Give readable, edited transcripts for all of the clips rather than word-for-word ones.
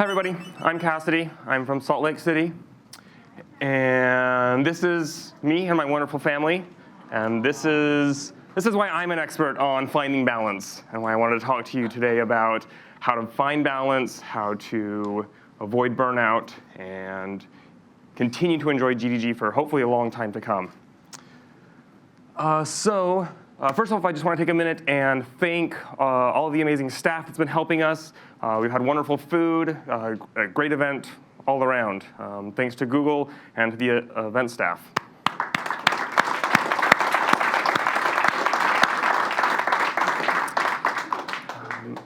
Hi everybody, I'm Cassidy. I'm from Salt Lake City. And this is me and my wonderful family. And this is why I'm an expert on finding balance, and why I wanted to talk to you today about how to find balance, how to avoid burnout, and continue to enjoy GDG for hopefully a long time to come. First off, I just want to take a minute and thank all of the amazing staff that's been helping us. We've had wonderful food, a great event all around. Thanks to Google and to the event staff.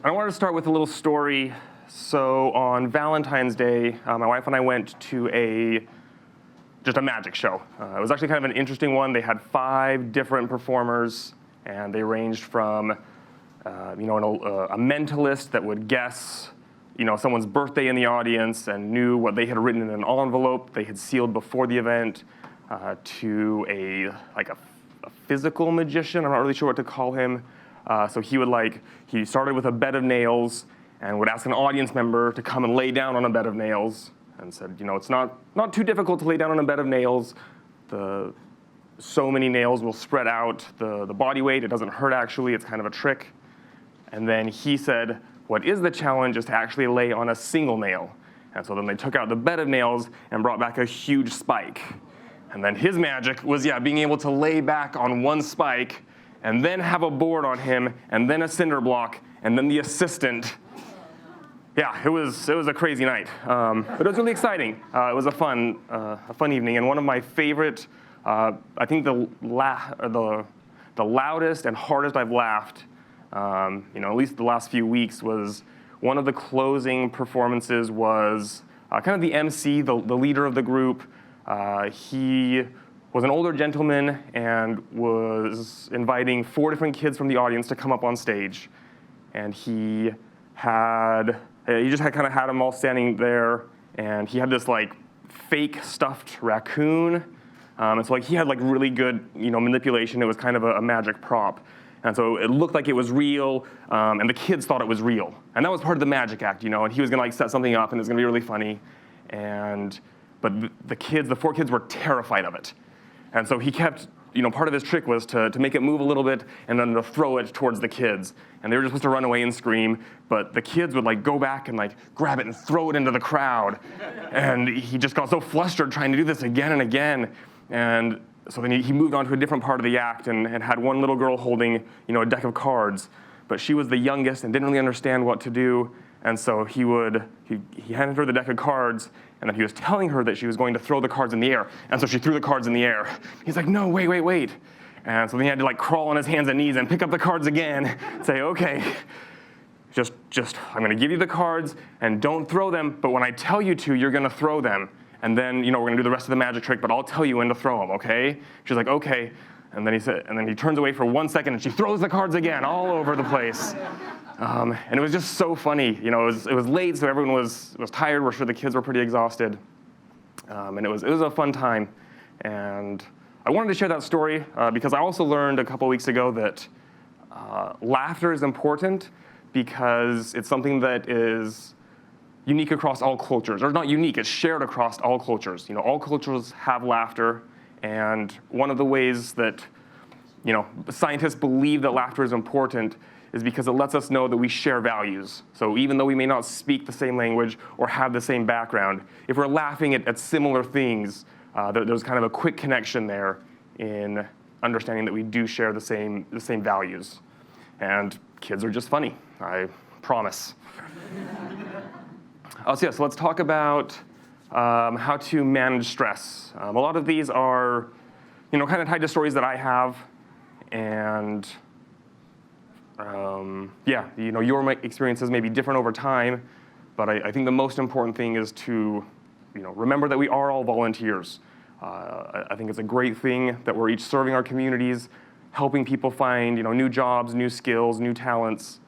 I wanted to start with a little story. So on Valentine's Day, my wife and I went to just a magic show. It was actually kind of an interesting one. They had 5 different performers, and they ranged from a mentalist that would guess someone's birthday in the audience and knew what they had written in an envelope they had sealed before the event, to a physical magician. I'm not really sure what to call him. So he started with a bed of nails and would ask an audience member to come and lay down on a bed of nails, and said, it's not too difficult to lay down on a bed of nails. So many nails will spread out the body weight. It doesn't hurt, actually. It's kind of a trick. And then he said, what is the challenge is to actually lay on a single nail. And so then they took out the bed of nails and brought back a huge spike. And then his magic was, being able to lay back on one spike and then have a board on him and then a cinder block and then the assistant. Yeah, it was a crazy night. But it was really exciting. It was a fun evening. And one of my favorite, I think the loudest and hardest I've laughed, at least the last few weeks, was one of the closing performances was kind of the MC, the leader of the group. He was an older gentleman and was inviting 4 different kids from the audience to come up on stage. And he just had them all standing there, and he had this fake stuffed raccoon. And so he had really good manipulation. It was kind of a magic prop. And so it looked like it was real, and the kids thought it was real. And that was part of the magic act, and he was gonna set something up, and it was gonna be really funny. But the 4 kids were terrified of it. And so he kept, part of his trick was to make it move a little bit and then to throw it towards the kids. And they were just supposed to run away and scream, but the kids would go back and grab it and throw it into the crowd. And he just got so flustered trying to do this again and again. And so then he moved on to a different part of the act and had one little girl holding, a deck of cards. But she was the youngest and didn't really understand what to do. And so he handed her the deck of cards, and then he was telling her that she was going to throw the cards in the air. And so she threw the cards in the air. He's like, no, wait. And so then he had to crawl on his hands and knees and pick up the cards again, say, okay, just I'm gonna give you the cards and don't throw them, but when I tell you to, you're gonna throw them. And then, we're gonna do the rest of the magic trick, but I'll tell you when to throw them, okay? She's like, okay. And then he turns away for 1 second and she throws the cards again all over the place. And it was just so funny. It was late, so everyone was tired. We're sure the kids were pretty exhausted. And it was a fun time. And I wanted to share that story because I also learned a couple weeks ago that laughter is important because it's something that is unique across all cultures. Or not unique, it's shared across all cultures. All cultures have laughter. And one of the ways that scientists believe that laughter is important is because it lets us know that we share values. So even though we may not speak the same language or have the same background, if we're laughing at similar things, there's kind of a quick connection there in understanding that we do share the same values. And kids are just funny, I promise. So let's talk about how to manage stress. A lot of these are, kind of tied to stories that I have, and your experiences may be different over time, but I think the most important thing is to, remember that we are all volunteers. I think it's a great thing that we're each serving our communities, helping people find, new jobs, new skills, new talents.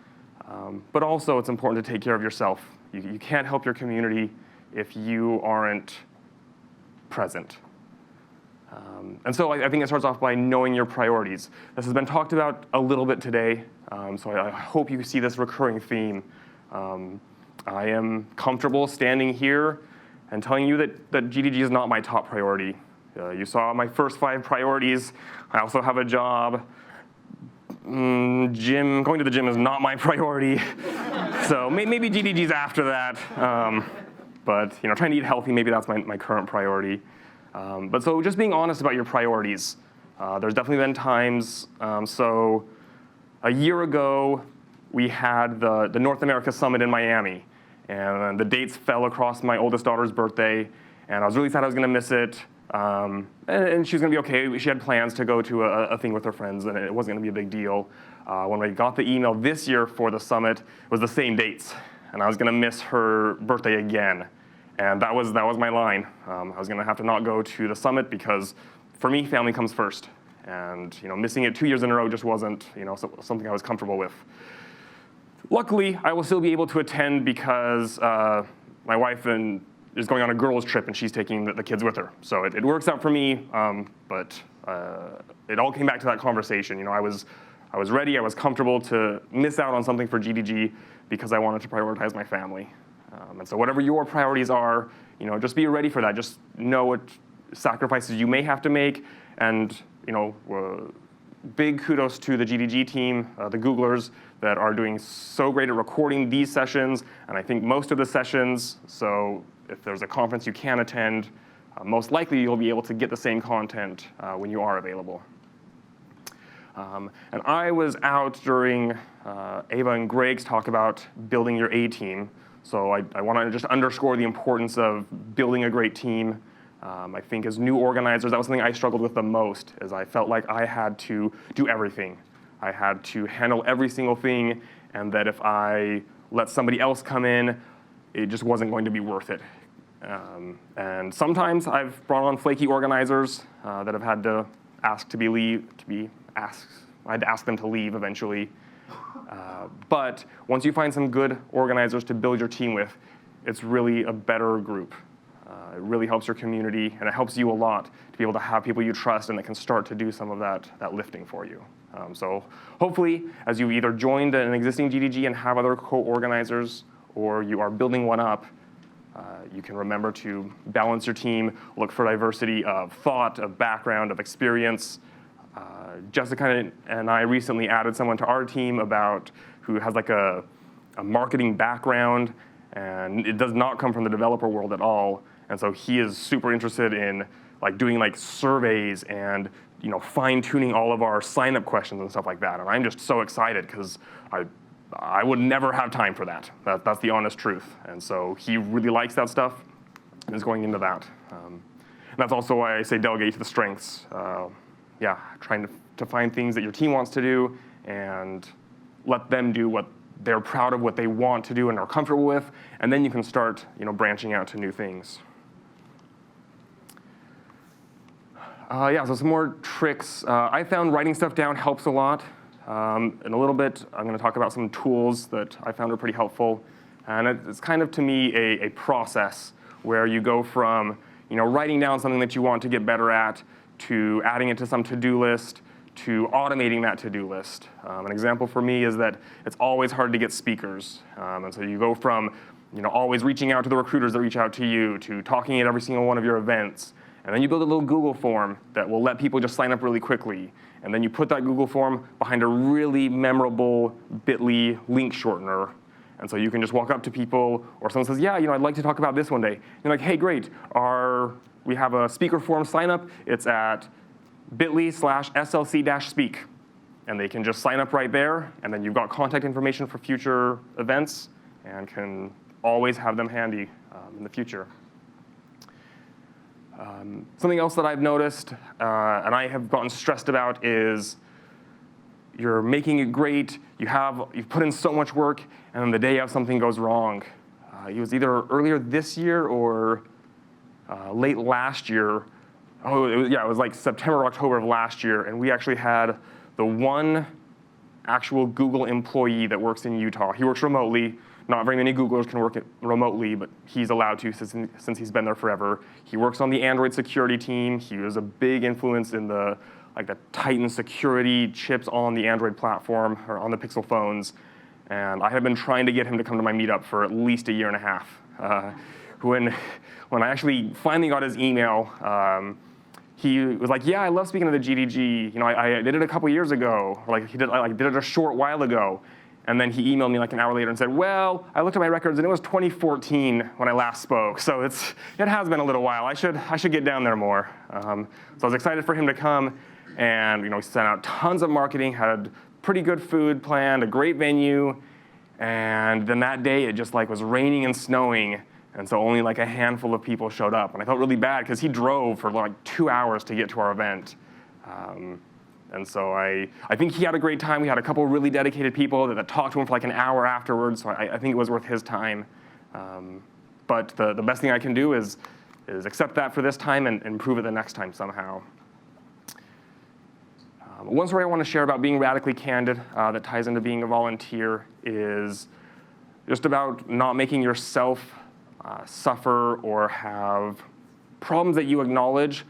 But also, it's important to take care of yourself. You can't help your community if you aren't present. And so I think it starts off by knowing your priorities. This has been talked about a little bit today, so I hope you see this recurring theme. I am comfortable standing here and telling you that GDG is not my top priority. You saw my first 5 priorities. I also have a job. Going to the gym is not my priority. So maybe GDG's after that. But trying to eat healthy, maybe that's my current priority. But so just being honest about your priorities. There's definitely been times. So a year ago, we had the North America Summit in Miami. And the dates fell across my oldest daughter's birthday. And I was really sad I was going to miss it. And she was going to be okay. She had plans to go to a thing with her friends, and it wasn't going to be a big deal. When I got the email this year for the summit, it was the same dates. And I was going to miss her birthday again. And that was my line. I was going to have to not go to the summit because, for me, family comes first. And missing it 2 years in a row just wasn't something I was comfortable with. Luckily, I will still be able to attend because my wife is going on a girls' trip, and she's taking the kids with her. So it works out for me, but it all came back to that conversation. I was ready, I was comfortable to miss out on something for GDG because I wanted to prioritize my family. And so whatever your priorities are, just be ready for that. Just know what sacrifices you may have to make, and big kudos to the GDG team, the Googlers, that are doing so great at recording these sessions, and I think most of the sessions, so if there's a conference you can attend, most likely you'll be able to get the same content when you are available. And I was out during Ava and Greg's talk about building your A team, so I want to just underscore the importance of building a great team. I think as new organizers, that was something I struggled with the most, is I felt like I had to do everything. I had to handle every single thing, and that if I let somebody else come in, it just wasn't going to be worth it. And sometimes I've brought on flaky organizers that have had to ask I had to ask them to leave eventually. But once you find some good organizers to build your team with, it's really a better group. It really helps your community, and it helps you a lot to be able to have people you trust and that can start to do some of that lifting for you. So hopefully, as you either joined an existing GDG and have other co-organizers, or you are building one up, you can remember to balance your team, look for diversity of thought, of background, of experience. Jessica and I recently added someone to our team who has like a marketing background, and it does not come from the developer world at all. And so he is super interested in doing surveys and fine-tuning all of our sign-up questions and stuff like that. And I'm just so excited because I would never have time for that. That's the honest truth. And so he really likes that stuff and is going into that. And that's also why I say delegate to the strengths. Trying to find things that your team wants to do and let them do what they're proud of, what they want to do and are comfortable with, and then you can start branching out to new things. So some more tricks. I found writing stuff down helps a lot. In a little bit, I'm going to talk about some tools that I found are pretty helpful. And it's kind of, to me, a process where you go from writing down something that you want to get better at, to adding it to some to-do list, to automating that to-do list. An example for me is that it's always hard to get speakers. And so you go from always reaching out to the recruiters that reach out to you, to talking at every single one of your events. And then you build a little Google form that will let people just sign up really quickly. And then you put that Google form behind a really memorable bit.ly link shortener. And so you can just walk up to people, or someone says, I'd like to talk about this one day. And you're like, hey, great, we have a speaker form sign up. It's at bit.ly/slc-speak. And they can just sign up right there, and then you've got contact information for future events and can always have them handy in the future. Something else that I've noticed, and I have gotten stressed about, is you're making it great, you've put in so much work, and then the day of something goes wrong. It was either earlier this year or late last year. It was like September, October of last year, and we actually had the one actual Google employee that works in Utah. He works remotely. Not very many Googlers can work remotely, but he's allowed to since he's been there forever. He works on the Android security team. He was a big influence in the Titan security chips on the Android platform or on the Pixel phones. And I had been trying to get him to come to my meetup for at least a year and a half. When I actually finally got his email, he was like, yeah, I love speaking to the GDG. I did it a couple years ago. I did it a short while ago. And then he emailed me like an hour later and said, well, I looked at my records and it was 2014 when I last spoke. So it has been a little while. I should get down there more. So I was excited for him to come. And we sent out tons of marketing, had pretty good food planned, a great venue. And then that day it just was raining and snowing. And so only a handful of people showed up. And I felt really bad because he drove for 2 hours to get to our event. And so I think he had a great time. We had a couple really dedicated people that talked to him for an hour afterwards. So I think it was worth his time. But the best thing I can do is accept that for this time and improve it the next time somehow. One story I want to share about being radically candid that ties into being a volunteer is just about not making yourself suffer or have problems that you acknowledge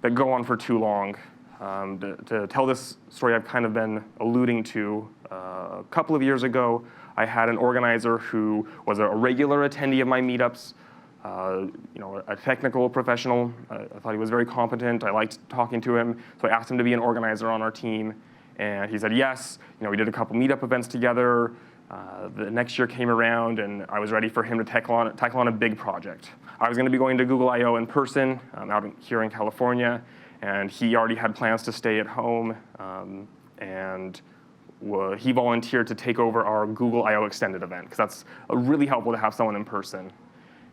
that go on for too long. To tell this story I've kind of been alluding to, a couple of years ago, I had an organizer who was a regular attendee of my meetups, a technical professional. I thought he was very competent. I liked talking to him, so I asked him to be an organizer on our team, and he said yes. We did a couple meetup events together. The next year came around, and I was ready for him to tackle on a big project. I was going to be going to Google I/O in person here in California, and he already had plans to stay at home, and he volunteered to take over our Google I/O extended event, because that's really helpful to have someone in person.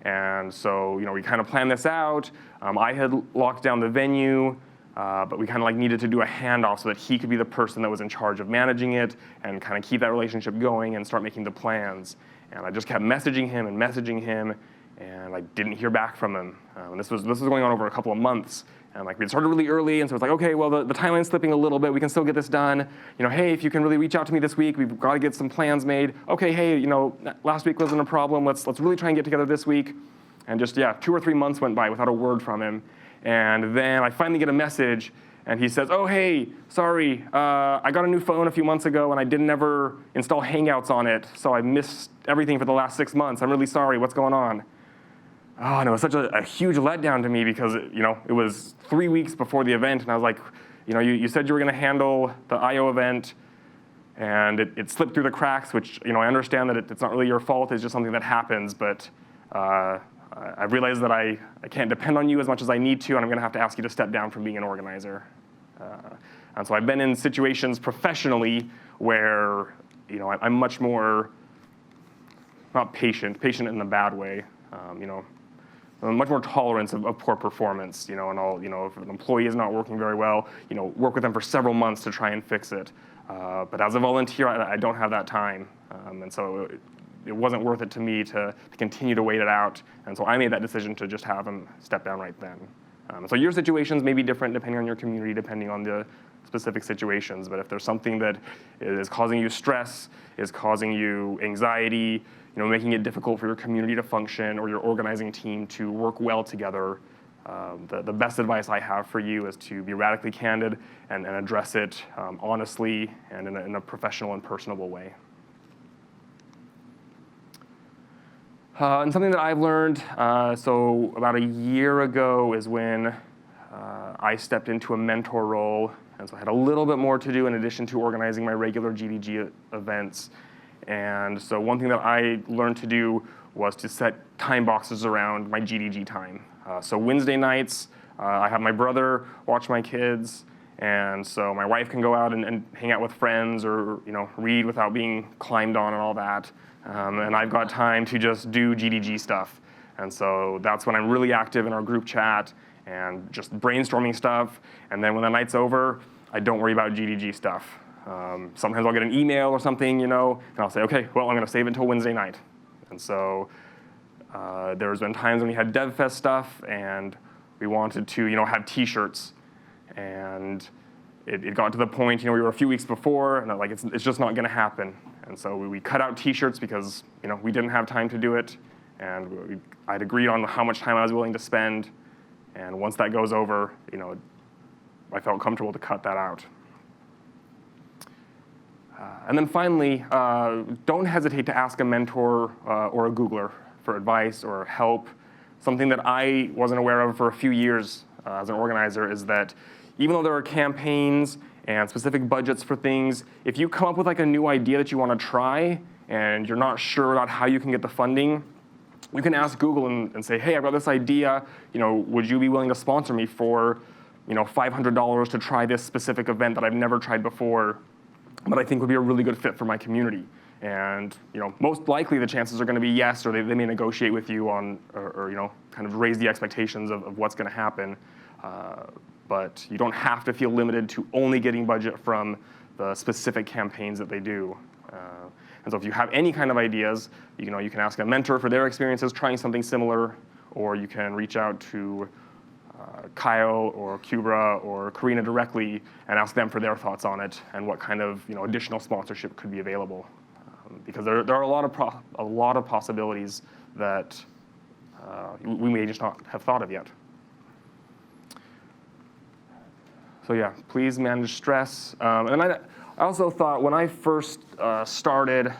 And so we kind of planned this out. I had locked down the venue, but we kind of needed to do a handoff so that he could be the person that was in charge of managing it and kind of keep that relationship going and start making the plans. And I just kept messaging him, and I didn't hear back from him. And this was going on over a couple of months. And we had started really early, and so it's okay, well, the timeline's slipping a little bit. We can still get this done. Hey, if you can really reach out to me this week, we've got to get some plans made. Okay, hey, last week wasn't a problem. Let's really try and get together this week. And just 2 or 3 months went by without a word from him. And then I finally get a message, and he says, oh, hey, sorry, I got a new phone a few months ago, and I didn't ever install Hangouts on it, so I missed everything for the last 6 months. I'm really sorry. What's going on? Oh, and it was such a huge letdown to me because, it was 3 weeks before the event, and I was like, you said you were going to handle the I/O event, and it slipped through the cracks, which, I understand that it's not really your fault. It's just something that happens, but I realized that I can't depend on you as much as I need to, and I'm going to have to ask you to step down from being an organizer. And so I've been in situations professionally where, I'm much more, not patient in the bad way, much more tolerance of poor performance, and I'll, if an employee is not working very well, work with them for several months to try and fix it. But as a volunteer, I don't have that time, and so it wasn't worth it to me to continue to wait it out, and so I made that decision to just have him step down right then. So your situations may be different depending on your community, depending on the specific situations, but if there's something that is causing you stress, is causing you anxiety, making it difficult for your community to function or your organizing team to work well together, the best advice I have for you is to be radically candid and address it honestly and in a professional and personable way. And something that I've learned, so about a year ago is when I stepped into a mentor role, and so I had a little bit more to do in addition to organizing my regular GDG events. And so one thing that I learned to do was to set time boxes around my GDG time. So Wednesday nights, I have my brother watch my kids, and so my wife can go out and hang out with friends or read without being climbed on and all that. And I've got time to just do GDG stuff. And so that's when I'm really active in our group chat and just brainstorming stuff. And then when the night's over, I don't worry about GDG stuff. Sometimes I'll get an email or something, and I'll say, okay, well, I'm going to save it until Wednesday night. And so there's been times when we had DevFest stuff, and we wanted to, have T-shirts. And it got to the point, we were a few weeks before, and it's just not going to happen. And so we cut out T-shirts because, we didn't have time to do it. And I'd agreed on how much time I was willing to spend. And once that goes over, I felt comfortable to cut that out. And then finally, don't hesitate to ask a mentor or a Googler for advice or help. Something that I wasn't aware of for a few years as an organizer is that even though there are campaigns and specific budgets for things, if you come up with like a new idea that you want to try and you're not sure about how you can get the funding, you can ask Google and say, hey, I've got this idea, would you be willing to sponsor me for $500 to try this specific event that I've never tried before, but I think would be a really good fit for my community? And most likely the chances are going to be yes, or they may negotiate with you on, or kind of raise the expectations of what's going to happen. But you don't have to feel limited to only getting budget from the specific campaigns that they do. And so if you have any kind of ideas, you can ask a mentor for their experiences trying something similar, or you can reach out to Kyle or Kubra or Karina directly and ask them for their thoughts on it and what kind of additional sponsorship could be available. Because there are a lot of possibilities that we may just not have thought of yet. So yeah, please manage stress. And I also thought when I first started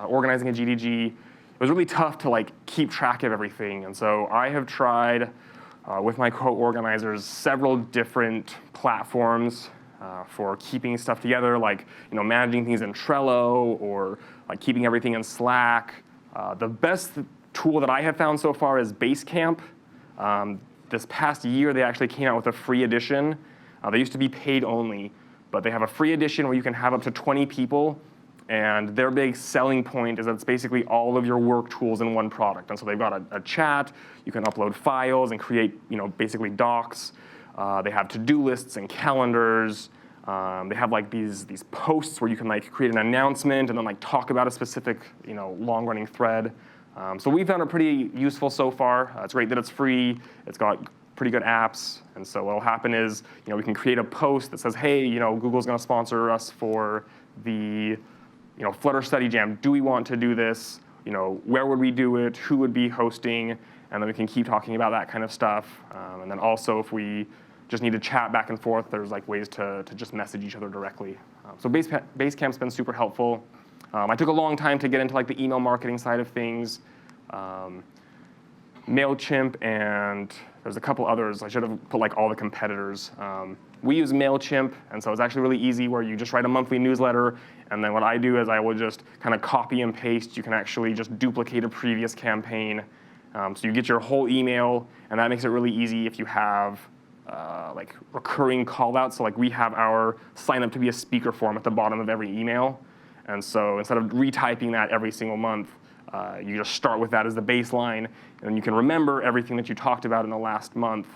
organizing a GDG, it was really tough to keep track of everything. And so I have tried with my co-organizers several different platforms for keeping stuff together, managing things in Trello or keeping everything in Slack. The best tool that I have found so far is Basecamp. This past year, they actually came out with a free edition. They used to be paid only, but they have a free edition where you can have up to 20 people, and their big selling point is that it's basically all of your work tools in one product. And so they've got a chat, you can upload files and create basically docs. They have to-do lists and calendars. They have these posts where you can create an announcement and then talk about a specific long-running thread. So we found it pretty useful so far. It's great that it's free. It's got pretty good apps. And so what will happen is we can create a post that says, hey, Google's going to sponsor us for the Flutter Study Jam. Do we want to do this? Where would we do it? Who would be hosting? And then we can keep talking about that kind of stuff. And then also if we just need to chat back and forth, there's ways to just message each other directly. So Basecamp's been super helpful. I took a long time to get into the email marketing side of things. MailChimp, and there's a couple others. I should have put all the competitors. We use MailChimp, and so it's actually really easy where you just write a monthly newsletter, and then what I do is I will just kind of copy and paste. You can actually just duplicate a previous campaign. So you get your whole email, and that makes it really easy if you have recurring call-outs. So we have our sign up to be a speaker form at the bottom of every email. And so instead of retyping that every single month, you just start with that as the baseline, and then you can remember everything that you talked about in the last month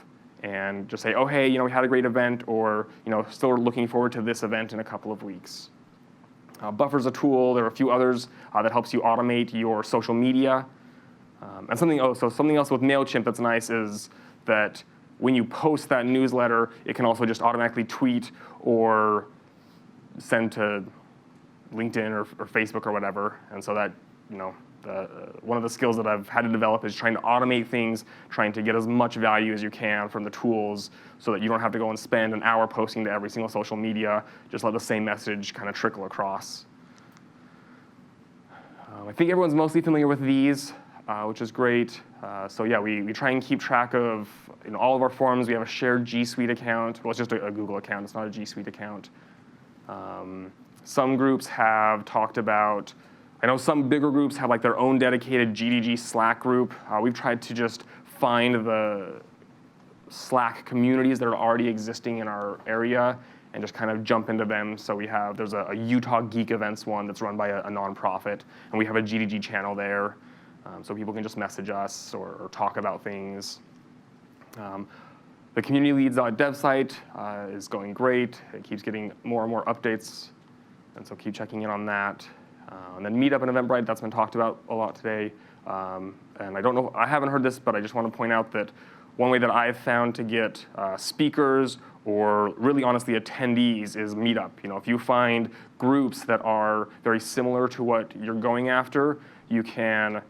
and just say, oh, hey, we had a great event, or still looking forward to this event in a couple of weeks. Buffer's a tool. There are a few others that helps you automate your social media. And something else with MailChimp that's nice is that when you post that newsletter, it can also just automatically tweet or send to LinkedIn or Facebook or whatever. And so that, one of the skills that I've had to develop is trying to automate things, trying to get as much value as you can from the tools so that you don't have to go and spend an hour posting to every single social media. Just let the same message kind of trickle across. I think everyone's mostly familiar with these, which is great. So yeah, we try and keep track of all of our forums. We have a shared G Suite account. Well, it's just a Google account. It's not a G Suite account. Some groups have talked about, I know some bigger groups have their own dedicated GDG Slack group. We've tried to just find the Slack communities that are already existing in our area and just kind of jump into them. So there's a Utah Geek Events one that's run by a nonprofit, and we have a GDG channel there. So people can just message us or talk about things. The community leads.dev site is going great. It keeps getting more and more updates, and so keep checking in on that. And then Meetup and Eventbrite, that's been talked about a lot today. And I haven't heard this, but I just want to point out that one way that I've found to get speakers or really honestly attendees is Meetup. If you find groups that are very similar to what you're going after, you can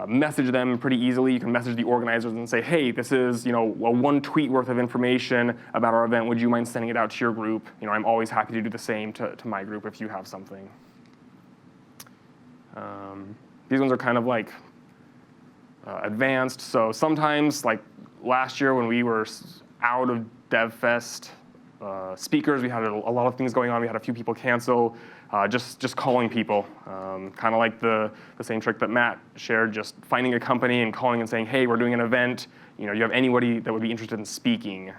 message them pretty easily. You can message the organizers and say, hey, this is a one tweet worth of information about our event. Would you mind sending it out to your group? I'm always happy to do the same to my group if you have something. These ones are kind of like advanced. So sometimes, like last year when we were out of DevFest speakers, we had a lot of things going on. We had a few people cancel. Just calling people, kind of like the same trick that Matt shared, just finding a company and calling and saying, hey, we're doing an event. You have anybody that would be interested in speaking,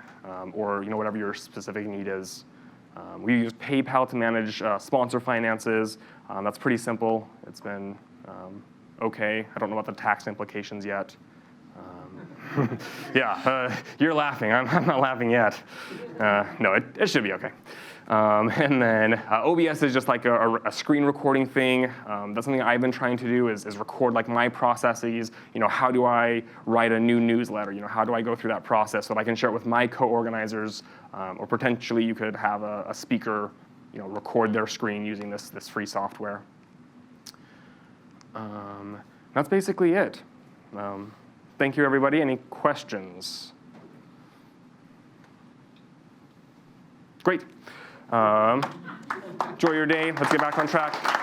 or whatever your specific need is. We use PayPal to manage sponsor finances. That's pretty simple. It's been okay. I don't know about the tax implications yet. Yeah, you're laughing. I'm not laughing yet. No, it should be okay. And then OBS is just like a screen recording thing. That's something I've been trying to do is record like my processes. How do I write a new newsletter? How do I go through that process so that I can share it with my co-organizers, or potentially you could have a speaker, record their screen using this free software. That's basically it. Thank you, everybody. Any questions? Great. Enjoy your day. Let's get back on track.